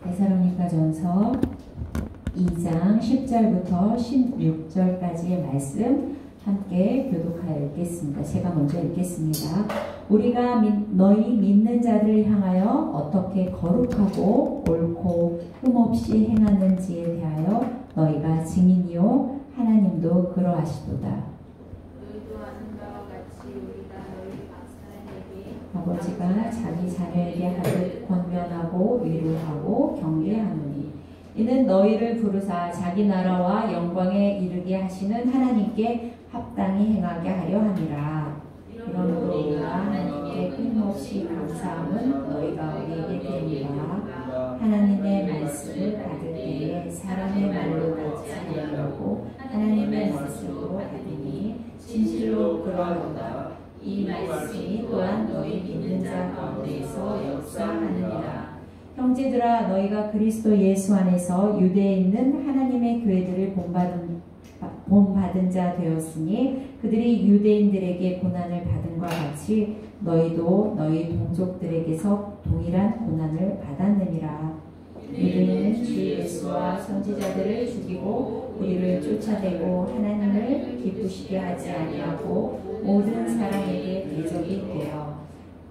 데살로니가전서 2장 10절부터 16절까지의 말씀 함께 교독하여 읽겠습니다. 제가 먼저 읽겠습니다. 우리가 너희 믿는 자들을 향하여 어떻게 거룩하고 옳고 흠없이 행하는지에 대하여 너희가 증인이요 하나님도 그러하시도다. 아버지가 자기 자녀에게 하듯 권면하고 위로하고 경계하노니 이는 너희를 부르사 자기 나라와 영광에 이르게 하시는 하나님께 합당히 행하게 하려 함이라. 이러므로 우리가 하나님께 끊임없이 감사함은 너희가 우리에게 드립니다. 하나님의 말씀을 받을 때에 사람의 말로 받지 아니하고 하나님의 말씀으로 받으니 진실로 그러하도다. 이 말씀이 또한 너희 믿는 자 가운데에서 역사하느니라. 형제들아, 너희가 그리스도 예수 안에서 유대에 있는 하나님의 교회들을 본받은 자 되었으니 그들이 유대인들에게 고난을 받은 것 같이 너희도 너희 동족들에게서 동일한 고난을 받았느니라. 유대인은 주 예수와 선지자들을 죽이고 우리를 쫓아내고 하나님을 기쁘시게 하지 아니하고 모든 사람에게 대적이 되어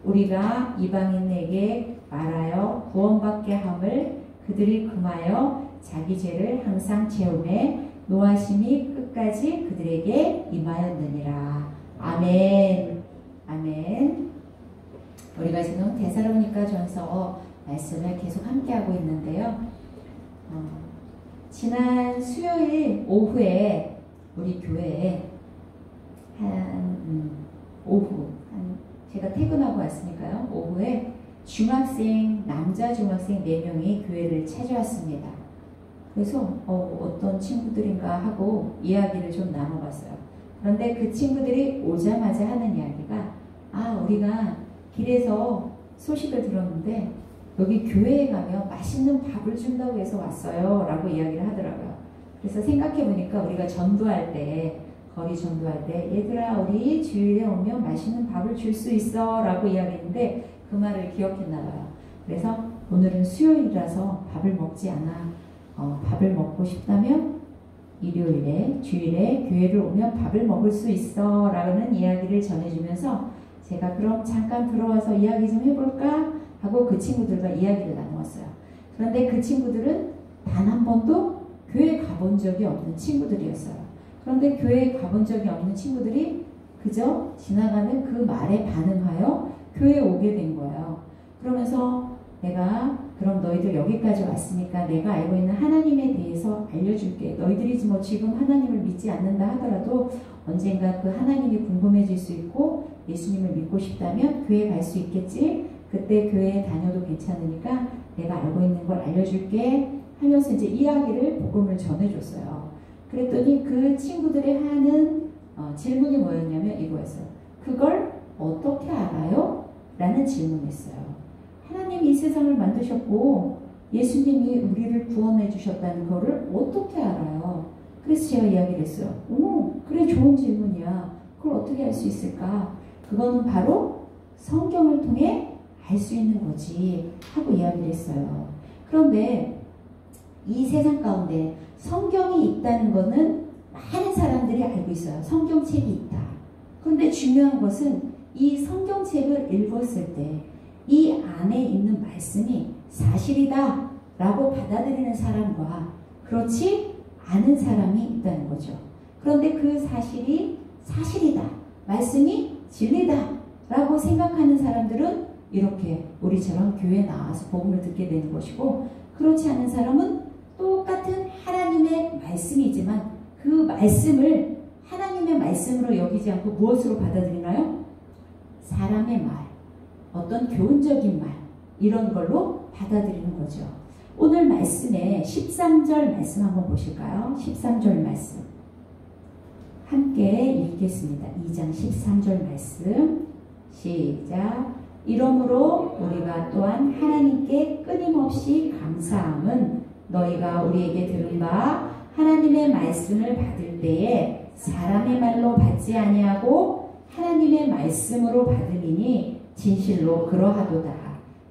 우리가 이방인에게 말하여 구원받게 함을 그들이 금하여 자기 죄를 항상 채우매 노하심이 끝까지 그들에게 임하였느니라. 아멘. 아멘. 우리가 지금 데살로니가전서 말씀을 계속 함께하고 있는데요. 지난 수요일 오후에 우리 교회에 제가 퇴근하고 왔으니까요. 오후에 남자 중학생 4명이 교회를 찾아왔습니다. 그래서 어떤 친구들인가 하고 이야기를 좀 나눠봤어요. 그런데 그 친구들이 오자마자 하는 이야기가 우리가 길에서 소식을 들었는데 여기 교회에 가면 맛있는 밥을 준다고 해서 왔어요 라고 이야기를 하더라고요. 그래서 생각해보니까 우리가 전도할 때 거리 전도할 때 얘들아 우리 주일에 오면 맛있는 밥을 줄 수 있어 라고 이야기했는데 그 말을 기억했나봐요. 그래서 오늘은 수요일이라서 밥을 먹지 않아. 밥을 먹고 싶다면 일요일에 주일에 교회를 오면 밥을 먹을 수 있어 라는 이야기를 전해주면서 제가 그럼 잠깐 들어와서 이야기 좀 해볼까 하고 그 친구들과 이야기를 나누었어요. 그런데 그 친구들은 단 한 번도 교회 가본 적이 없는 친구들이었어요. 그런데 교회에 가본 적이 없는 친구들이 그저 지나가는 그 말에 반응하여 교회에 오게 된 거예요. 그러면서 내가 그럼 너희들 여기까지 왔으니까 내가 알고 있는 하나님에 대해서 알려줄게. 너희들이 뭐 지금 하나님을 믿지 않는다 하더라도 언젠가 그 하나님이 궁금해질 수 있고 예수님을 믿고 싶다면 교회 갈 수 있겠지. 그때 교회에 다녀도 괜찮으니까 내가 알고 있는 걸 알려줄게 하면서 이제 이야기를 복음을 전해줬어요. 그랬더니 그 친구들이 하는 질문이 뭐였냐면 이거였어요. 그걸 어떻게 알아요? 라는 질문이었어요. 하나님이 이 세상을 만드셨고 예수님이 우리를 구원해 주셨다는 거를 어떻게 알아요? 그래서 제가 이야기를 했어요. 그래 좋은 질문이야. 그걸 어떻게 알 수 있을까? 그거는 바로 성경을 통해 알 수 있는 거지 하고 이야기를 했어요. 그런데 이 세상 가운데 성경이 있다는 거는 많은 사람들이 알고 있어요. 성경책이 있다. 그런데 중요한 것은 이 성경책을 읽었을 때 이 안에 있는 말씀이 사실이다 라고 받아들이는 사람과 그렇지 않은 사람이 있다는 거죠. 그런데 그 사실이 사실이다, 말씀이 진리다 라고 생각하는 사람들은 이렇게 우리처럼 교회에 나와서 복음을 듣게 되는 것이고, 그렇지 않은 사람은 똑같은 하나님의 말씀이지만 그 말씀을 하나님의 말씀으로 여기지 않고 무엇으로 받아들이나요? 사람의 말, 어떤 교훈적인 말, 이런 걸로 받아들이는 거죠. 오늘 말씀에 13절 말씀 한번 보실까요? 13절 말씀 함께 읽겠습니다. 2장 13절 말씀 시작. 이러므로 우리가 또한 하나님께 끊임없이 감사함은 너희가 우리에게 들은 바 하나님의 말씀을 받을 때에 사람의 말로 받지 아니하고 하나님의 말씀으로 받으리니 진실로 그러하도다.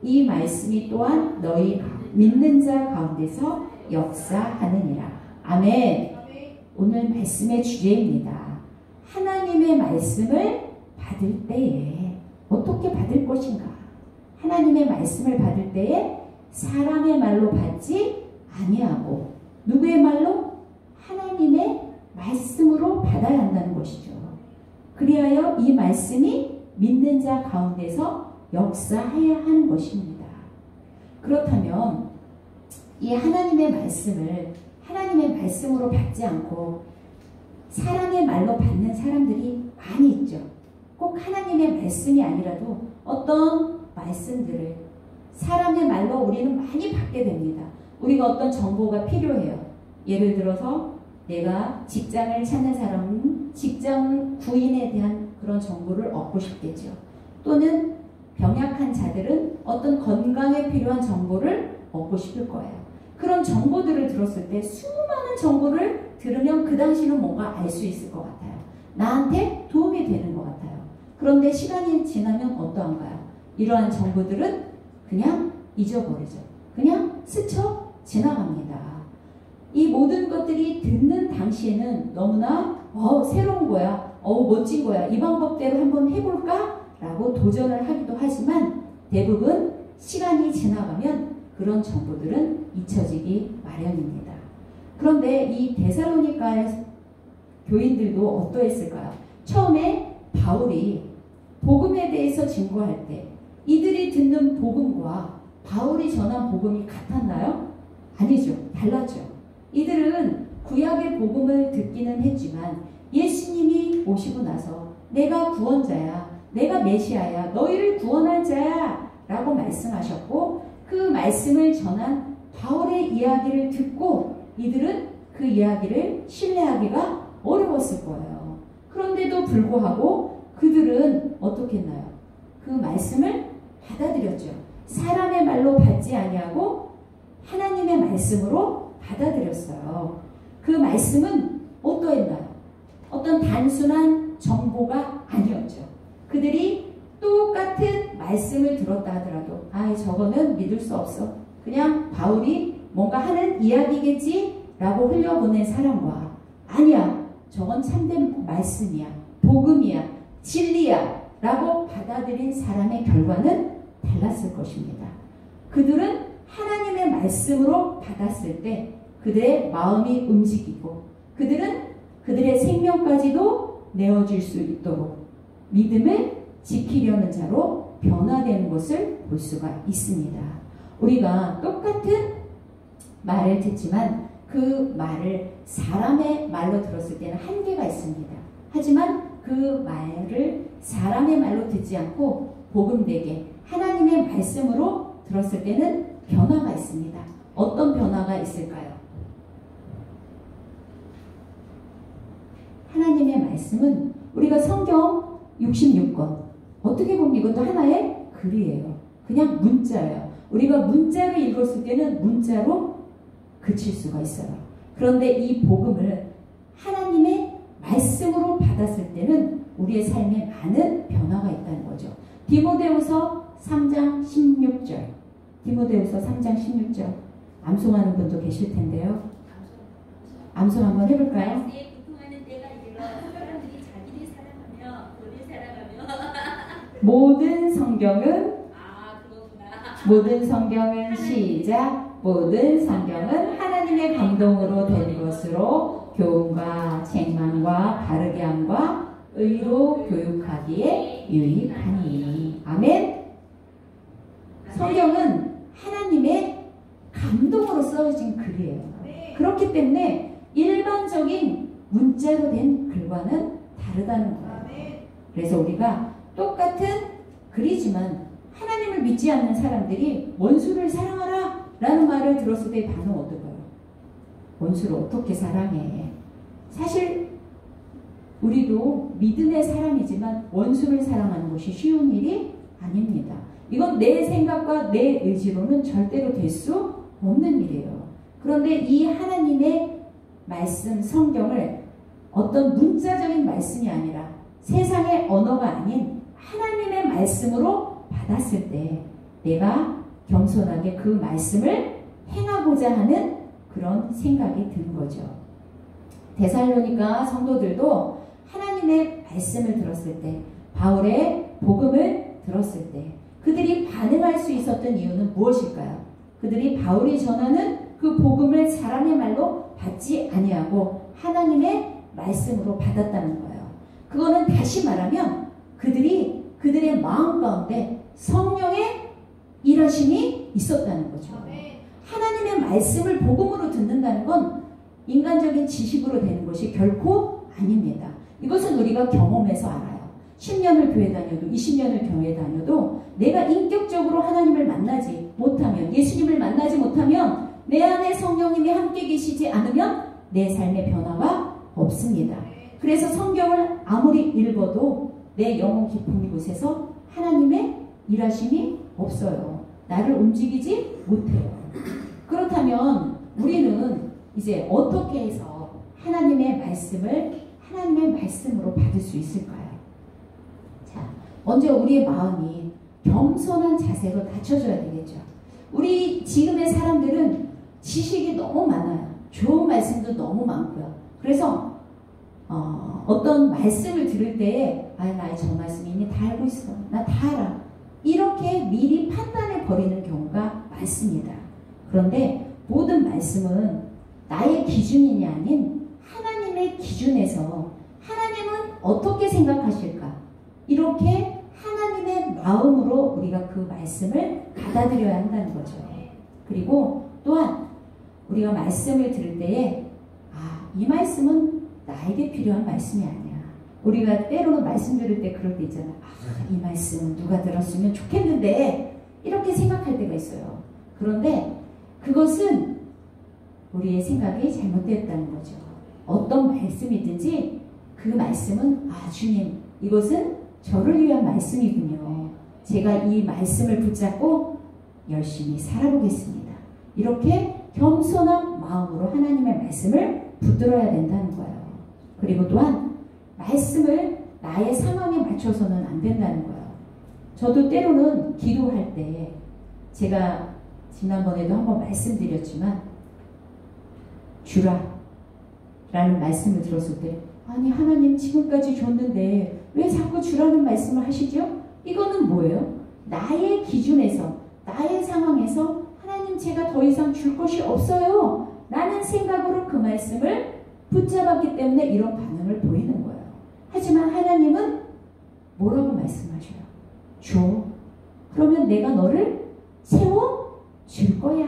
이 말씀이 또한 너희 믿는 자 가운데서 역사하느니라. 아멘. 오늘 말씀의 주제입니다. 하나님의 말씀을 받을 때에 어떻게 받을 것인가? 하나님의 말씀을 받을 때에 사람의 말로 받지 아니하고 누구의 말로? 하나님의 말씀으로 받아야 한다는 것이죠. 그리하여 이 말씀이 믿는 자 가운데서 역사해야 하는 것입니다. 그렇다면 이 하나님의 말씀을 하나님의 말씀으로 받지 않고 사람의 말로 받는 사람들이 많이 있죠. 꼭 하나님의 말씀이 아니라도 어떤 말씀들을 사람의 말로 우리는 많이 받게 됩니다. 우리가 어떤 정보가 필요해요. 예를 들어서 내가 직장을 찾는 사람은 직장 구인에 대한 그런 정보를 얻고 싶겠죠. 또는 병약한 자들은 어떤 건강에 필요한 정보를 얻고 싶을 거예요. 그런 정보들을 들었을 때 수많은 정보를 들으면 그 당시는 뭔가 알 수 있을 것 같아요. 나한테 도움이 되는 것 같아요. 그런데 시간이 지나면 어떠한가요? 이러한 정보들은 그냥 잊어버리죠. 그냥 스쳐 지나갑니다. 이 모든 것들이 듣는 당시에는 너무나 새로운 거야, 멋진 거야, 이 방법대로 한번 해볼까? 라고 도전을 하기도 하지만 대부분 시간이 지나가면 그런 정보들은 잊혀지기 마련입니다. 그런데 이 데살로니가의 교인들도 어떠했을까요? 처음에 바울이 복음에 대해서 증거할 때 이들이 듣는 복음과 바울이 전한 복음이 같았나요? 아니죠. 달랐죠. 이들은 구약의 복음을 듣기는 했지만 예수님이 오시고 나서 내가 구원자야, 내가 메시아야, 너희를 구원할 자야 라고 말씀하셨고 그 말씀을 전한 바울의 이야기를 듣고 이들은 그 이야기를 신뢰하기가 어려웠을 거예요. 그런데도 불구하고 그들은 어떻게 했나요? 그 말씀을 받아들였죠. 사람의 말로 받지 아니하고 하나님의 말씀으로 받아들였어요. 그 말씀은 어떠했나요? 어떤 단순한 정보가 아니었죠. 그들이 똑같은 말씀을 들었다 하더라도 저거는 믿을 수 없어. 그냥 바울이 뭔가 하는 이야기겠지? 라고 흘려보낸 사람과 아니야, 저건 참된 말씀이야, 복음이야, 진리야 라고 받아들인 사람의 결과는 달랐을 것입니다. 그들은 하나님의 말씀으로 받았을 때 그들의 마음이 움직이고 그들은 그들의 생명까지도 내어줄 수 있도록 믿음을 지키려는 자로 변화되는 것을 볼 수가 있습니다. 우리가 똑같은 말을 듣지만 그 말을 사람의 말로 들었을 때는 한계가 있습니다. 하지만 그 말을 사람의 말로 듣지 않고 복음되게 하나님의 말씀으로 들었을 때는 변화가 있습니다. 어떤 변화가 있을까요? 하나님의 말씀은 우리가 성경 66권 어떻게 보면 이것도 하나의 글이에요. 그냥 문자예요. 우리가 문자로 읽었을 때는 문자로 그칠 수가 있어요. 그런데 이 복음을 하나님의 말씀으로 받았을 때는 우리의 삶에 많은 변화가 있다는 거죠. 디모데후서 3장 16절. 디모데후서 3장 16절. 암송하는 분도 계실 텐데요. 암송 한번 해볼까요? 말세에 고통하는 때가 이르러 사람들이 자기를 사랑하며 돈을 사랑하며 모든 성경은 그거구나. 모든 성경은 시작. 모든 성경은 하나님의 감동으로 된 것으로 교훈과 책망과 바르게 함과 의로 교육하기에 유익하니. 아멘. 성경은 하나님의 감동으로 써진 글이에요. 그렇기 때문에 일반적인 문자로 된 글과는 다르다는 거예요. 그래서 우리가 똑같은 글이지만 하나님을 믿지 않는 사람들이 원수를 사랑하라 라는 말을 들었을 때 반응 어떨까요? 원수를 어떻게 사랑해? 사실 우리도 믿음의 사람이지만 원수를 사랑하는 것이 쉬운 일이 아닙니다. 이건 내 생각과 내 의지로는 절대로 될 수 없는 일이에요. 그런데 이 하나님의 말씀 성경을 어떤 문자적인 말씀이 아니라 세상의 언어가 아닌 하나님의 말씀으로 받았을 때 내가 겸손하게 그 말씀을 행하고자 하는 그런 생각이 드는 거죠. 데살로니가 성도들도 하나님의 말씀을 들었을 때, 바울의 복음을 들었을 때 그들이 반응할 수 있었던 이유는 무엇일까요? 그들이 바울이 전하는 그 복음을 사람의 말로 받지 아니하고 하나님의 말씀으로 받았다는 거예요. 그거는 다시 말하면 그들이 그들의 마음 가운데 성령의 일하심이 있었다는 거죠. 하나님의 말씀을 복음으로 듣는다는 건 인간적인 지식으로 되는 것이 결코 아닙니다. 이것은 우리가 경험해서 알아요. 10년을 교회 다녀도 20년을 교회 다녀도 내가 인격적으로 하나님을 만나지 못하면, 예수님을 만나지 못하면, 내 안에 성령님이 함께 계시지 않으면 내 삶의 변화가 없습니다. 그래서 성경을 아무리 읽어도 내 영혼 깊은 이곳에서 하나님의 일하심이 없어요. 나를 움직이지 못해요. 그렇다면 우리는 이제 어떻게 해서 하나님의 말씀을 하나님의 말씀으로 받을 수 있을까요? 자, 먼저 우리의 마음이 겸손한 자세로 갖춰져야 되겠죠. 우리 지금의 사람들은 지식이 너무 많아요. 좋은 말씀도 너무 많고요. 그래서 어떤 말씀을 들을 때에 나 저 말씀 이미 다 알고 있어. 나 다 알아. 이렇게 미리 판단해 버리는 경우가 많습니다. 그런데 모든 말씀은 나의 기준이 아닌 하나님의 기준에서 하나님은 어떻게 생각하실까? 이렇게 하나님의 마음으로 우리가 그 말씀을 받아들여야 한다는 거죠. 그리고 또한 우리가 말씀을 들을 때에 이 말씀은 나에게 필요한 말씀이 아니야. 우리가 때로는 말씀 들을 때 그럴 때 있잖아. 이 말씀은 누가 들었으면 좋겠는데 이렇게 생각할 때가 있어요. 그런데 그것은 우리의 생각이 잘못되었다는 거죠. 어떤 말씀이든지 그 말씀은 주님, 이것은 저를 위한 말씀이군요. 제가 이 말씀을 붙잡고 열심히 살아보겠습니다. 이렇게 겸손한 마음으로 하나님의 말씀을 붙들어야 된다는 거예요. 그리고 또한 말씀을 나의 상황에 맞춰서는 안 된다는 거예요. 저도 때로는 기도할 때 제가 지난번에도 한번 말씀드렸지만 주라 라는 말씀을 들었을 때 아니 하나님 지금까지 줬는데 왜 자꾸 주라는 말씀을 하시죠? 이거는 뭐예요? 나의 기준에서 나의 상황에서 하나님 제가 더 이상 줄 것이 없어요 라는 생각으로 그 말씀을 붙잡았기 때문에 이런 반응을 보이는 거예요. 하지만 하나님은 뭐라고 말씀하셔요? 줘. 그러면 내가 너를 채워줄 거야.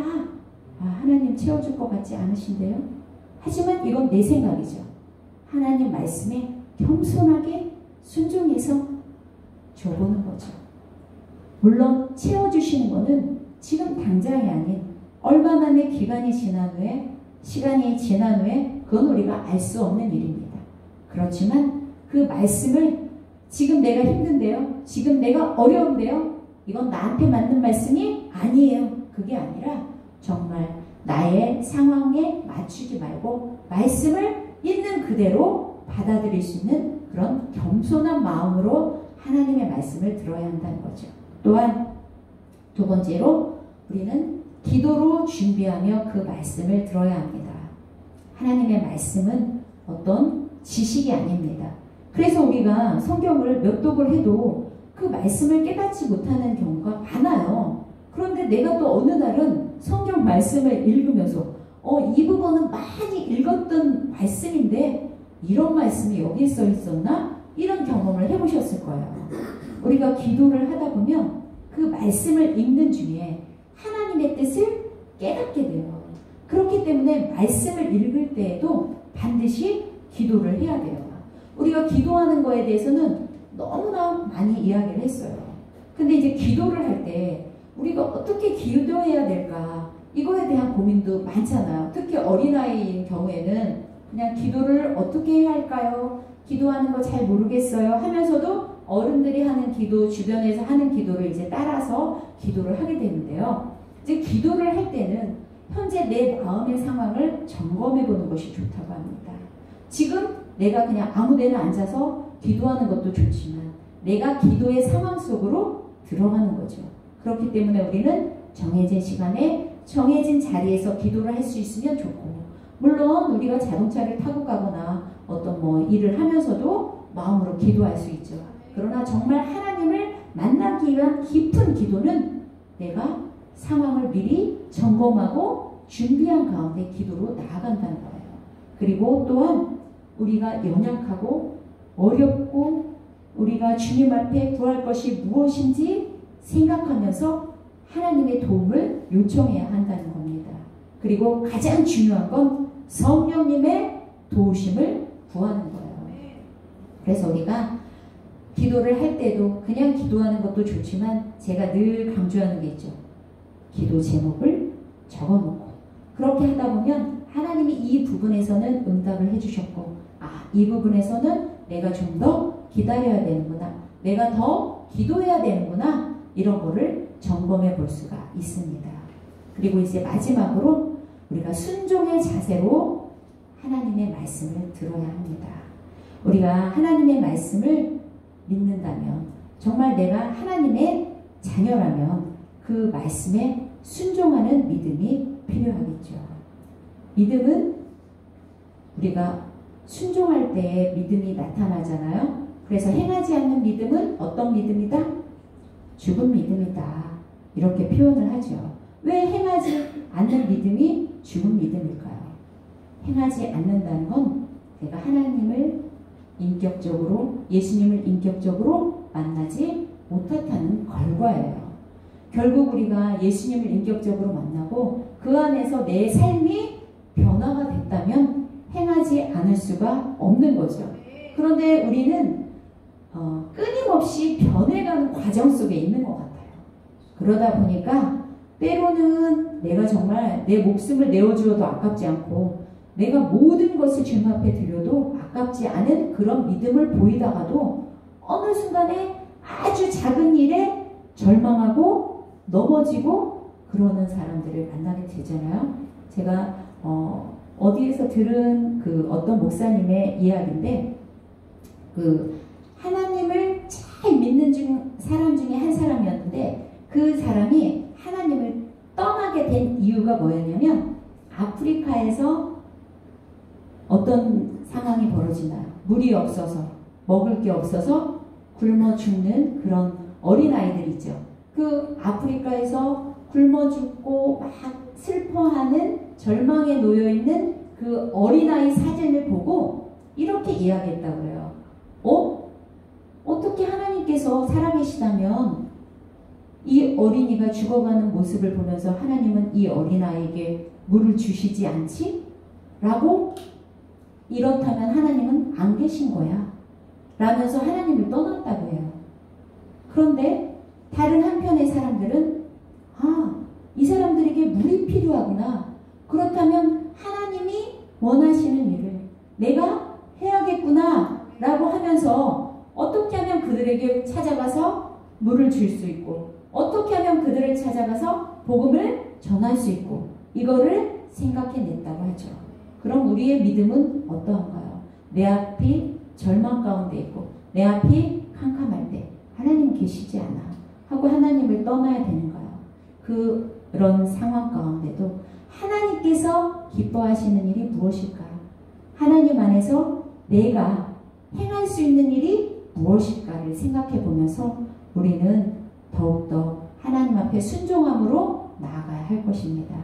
하나님 채워줄 것 같지 않으신데요? 하지만 이건 내 생각이죠. 하나님 말씀에 겸손하게 순종해서 줘보는 거죠. 물론 채워주시는 거는 지금 당장이 아닌 얼마만의 기간이 지난 후에 시간이 지난 후에 그건 우리가 알 수 없는 일입니다. 그렇지만 그 말씀을 지금 내가 힘든데요. 지금 내가 어려운데요. 이건 나한테 맞는 말씀이 아니에요. 그게 아니라 정말 나의 상황에 맞추지 말고 말씀을 있는 그대로 받아들일 수 있는 그런 겸손한 마음으로 하나님의 말씀을 들어야 한다는 거죠. 또한 두 번째로 우리는 기도로 준비하며 그 말씀을 들어야 합니다. 하나님의 말씀은 어떤 지식이 아닙니다. 그래서 우리가 성경을 몇 독을 해도 그 말씀을 깨닫지 못하는 경우가 많아요. 그런데 내가 또 어느 날은 성경 말씀을 읽으면서 이 부분은 많이 읽었던 말씀인데 이런 말씀이 여기에 써 있었나? 이런 경험을 해보셨을 거예요. 우리가 기도를 하다 보면 그 말씀을 읽는 중에 하나님의 뜻을 깨닫게 돼요. 그렇기 때문에 말씀을 읽을 때에도 반드시 기도를 해야 돼요. 우리가 기도하는 거에 대해서는 너무나 많이 이야기를 했어요. 근데 이제 기도를 할 때 우리가 어떻게 기도해야 될까? 이거에 대한 고민도 많잖아요. 특히 어린아이인 경우에는 그냥 기도를 어떻게 해야 할까요? 기도하는 거 잘 모르겠어요 하면서도 어른들이 하는 기도, 주변에서 하는 기도를 이제 따라서 기도를 하게 되는데요. 이제 기도를 할 때는 현재 내 마음의 상황을 점검해 보는 것이 좋다고 합니다. 지금 내가 그냥 아무 데나 앉아서 기도하는 것도 좋지만 내가 기도의 상황 속으로 들어가는 거죠. 그렇기 때문에 우리는 정해진 시간에 정해진 자리에서 기도를 할 수 있으면 좋고, 물론 우리가 자동차를 타고 가거나 어떤 뭐 일을 하면서도 마음으로 기도할 수 있죠. 그러나 정말 하나님을 만나기 위한 깊은 기도는 내가 상황을 미리 점검하고 준비한 가운데 기도로 나아간다는 거예요. 그리고 또한 우리가 연약하고 어렵고 우리가 주님 앞에 구할 것이 무엇인지 생각하면서 하나님의 도움을 요청해야 한다는 겁니다. 그리고 가장 중요한 건 성령님의 도우심을 구하는 거예요. 그래서 우리가 기도를 할 때도 그냥 기도하는 것도 좋지만 제가 늘 강조하는 게 있죠. 기도 제목을 적어놓고 그렇게 하다 보면 하나님이 이 부분에서는 응답을 해주셨고, 이 부분에서는 내가 좀 더 기다려야 되는구나, 내가 더 기도해야 되는구나, 이런 거를 점검해 볼 수가 있습니다. 그리고 이제 마지막으로 우리가 순종의 자세로 하나님의 말씀을 들어야 합니다. 우리가 하나님의 말씀을 믿는다면, 정말 내가 하나님의 자녀라면 그 말씀에 순종하는 믿음이 필요하겠죠. 믿음은 우리가 순종할 때에 믿음이 나타나잖아요. 그래서 행하지 않는 믿음은 어떤 믿음이다? 죽은 믿음이다. 이렇게 표현을 하죠. 왜 행하지 않는 믿음이 죽은 믿음일까요? 행하지 않는다는 건 내가 하나님을 인격적으로, 예수님을 인격적으로 만나지 못했다는 결과예요. 결국 우리가 예수님을 인격적으로 만나고 그 안에서 내 삶이 변화가 됐다면 행하지 않을 수가 없는 거죠. 그런데 우리는 끊임없이 변해가는 과정 속에 있는 것 같아요. 그러다 보니까 때로는 내가 정말 내 목숨을 내어주어도 아깝지 않고 내가 모든 것을 주님 앞에 드려도 아깝지 않은 그런 믿음을 보이다가도 어느 순간에 아주 작은 일에 절망하고 넘어지고 그러는 사람들을 만나게 되잖아요. 제가 어디에서 들은 그 어떤 목사님의 이야기인데, 그 하나님을 잘 믿는 사람 중에 한 사람이었는데 그 사람이 하나님을 떠나게 된 이유가 뭐였냐면, 아프리카에서 어떤 상황이 벌어지나요? 물이 없어서, 먹을 게 없어서 굶어 죽는 그런 어린아이들 있죠. 그 아프리카에서 굶어 죽고 막 슬퍼하는, 절망에 놓여있는 그 어린아이 사진을 보고 이렇게 이야기했다고 해요. 어떻게 하나님께서 살아계시다면 이 어린이가 죽어가는 모습을 보면서 하나님은 이 어린아이에게 물을 주시지 않지? 라고, 이렇다면 하나님은 안 계신 거야 라면서 하나님을 떠났다고 해요. 그런데 다른 한편의 사람들은 이 사람들에게 물이 필요하구나, 그렇다면 하나님이 원하시는 일을 내가 해야겠구나 라고 하면서 어떻게 하면 그들에게 찾아가서 물을 줄 수 있고, 어떻게 하면 그들을 찾아가서 복음을 전할 수 있고, 이거를 생각해냈다고 하죠. 그럼 우리의 믿음은 어떠한가요? 내 앞이 절망 가운데 있고 내 앞이 캄캄할 때 하나님 계시지 않아 하고 하나님을 떠나야 되는가요? 그런 상황 가운데도 하나님께서 기뻐하시는 일이 무엇일까요? 하나님 안에서 내가 행할 수 있는 일이 무엇일까를 생각해 보면서 우리는 더욱더 하나님 앞에 순종함으로 나아가야 할 것입니다.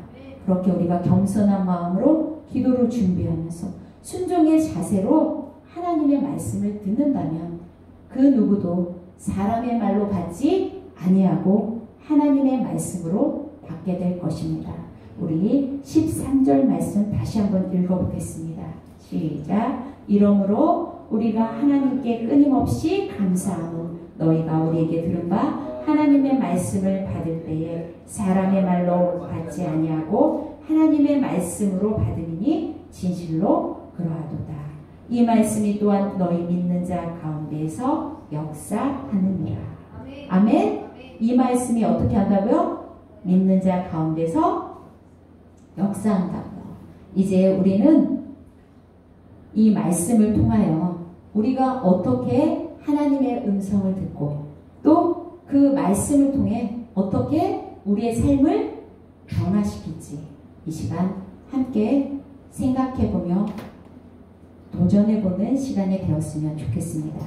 그렇게 우리가 겸손한 마음으로 기도를 준비하면서 순종의 자세로 하나님의 말씀을 듣는다면 그 누구도 사람의 말로 받지 아니하고 하나님의 말씀으로 받게 될 것입니다. 우리 13절 말씀 다시 한번 읽어보겠습니다. 시작. 이러므로 우리가 하나님께 끊임없이 감사하고 너희가 우리에게 들은 바 하나님의 말씀을 받을 때에 사람의 말로 받지 아니하고 하나님의 말씀으로 받으니 진실로 그러하도다. 이 말씀이 또한 너희 믿는 자 가운데에서 역사하느니라. 아멘. 이 말씀이 어떻게 한다고요? 믿는 자 가운데서 역사한다고요. 이제 우리는 이 말씀을 통하여 우리가 어떻게 하나님의 음성을 듣고 또 그 말씀을 통해 어떻게 우리의 삶을 변화시킬지 이 시간 함께 생각해보며 도전해보는 시간이 되었으면 좋겠습니다.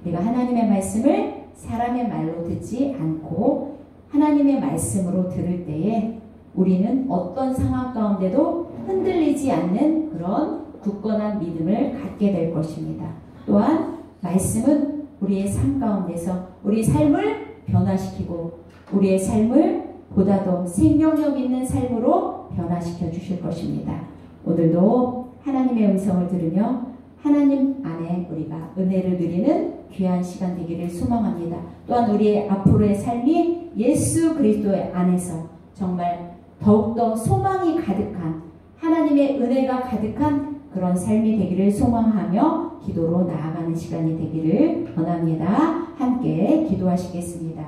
우리가 하나님의 말씀을 사람의 말로 듣지 않고 하나님의 말씀으로 들을 때에 우리는 어떤 상황 가운데도 흔들리지 않는 그런 굳건한 믿음을 갖게 될 것입니다. 또한 말씀은 우리의 삶 가운데서 우리 삶을 변화시키고 우리의 삶을 보다 더 생명력 있는 삶으로 변화시켜 주실 것입니다. 오늘도 하나님의 음성을 들으며 하나님 안에 우리가 은혜를 누리는 귀한 시간 되기를 소망합니다. 또한 우리의 앞으로의 삶이 예수 그리스도의 안에서 정말 더욱더 소망이 가득한 하나님의 은혜가 가득한 그런 삶이 되기를 소망하며 기도로 나아가는 시간이 되기를 원합니다. 함께 기도하시겠습니다.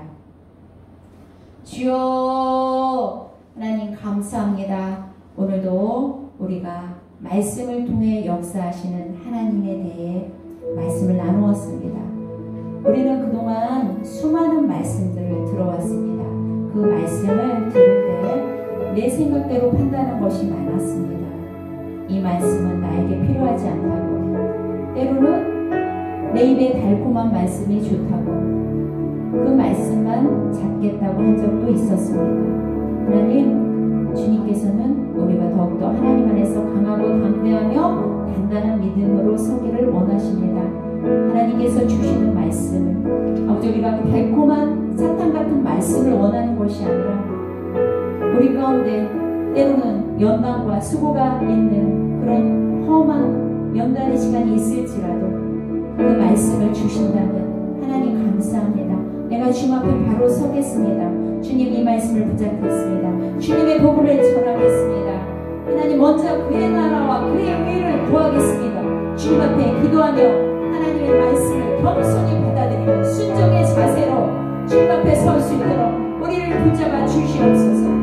주여 하나님 감사합니다. 오늘도 우리가 말씀을 통해 역사하시는 하나님에 대해 말씀을 나누었습니다. 우리는 그동안 수많은 말씀들을 들어왔습니다. 그 말씀을 들을 때 내 생각대로 판단한 것이 많았습니다. 이 말씀은 나에게 필요하지 않다고, 때로는 내 입에 달콤한 말씀이 좋다고 그 말씀만 잡겠다고 한 적도 있었습니다. 하나님, 주님께서는 우리가 더욱더 하나님 안에서 강하고 담대하며 단단한 믿음으로 서기를 원하십니다. 하나님께서 주시는 말씀을 아버지 우리가 달콤한 사탕 같은 말씀을 원하는 것이 아니라 우리 가운데 때로는 연단과 수고가 있는 그런 험한 연단의 시간이 있을지라도 그 말씀을 주신다면 하나님 감사합니다. 내가 주님 앞에 바로 서겠습니다. 주님 이 말씀을 붙잡겠습니다. 주님의 복음을 전하겠습니다. 하나님 먼저 그의 나라와 그의 의를 구하겠습니다. 주님 앞에 기도하며 하나님의 말씀을 겸손히 받아들이며 순종의 자세로 주님 앞에 설 수 있도록 우리를 붙잡아 주시옵소서.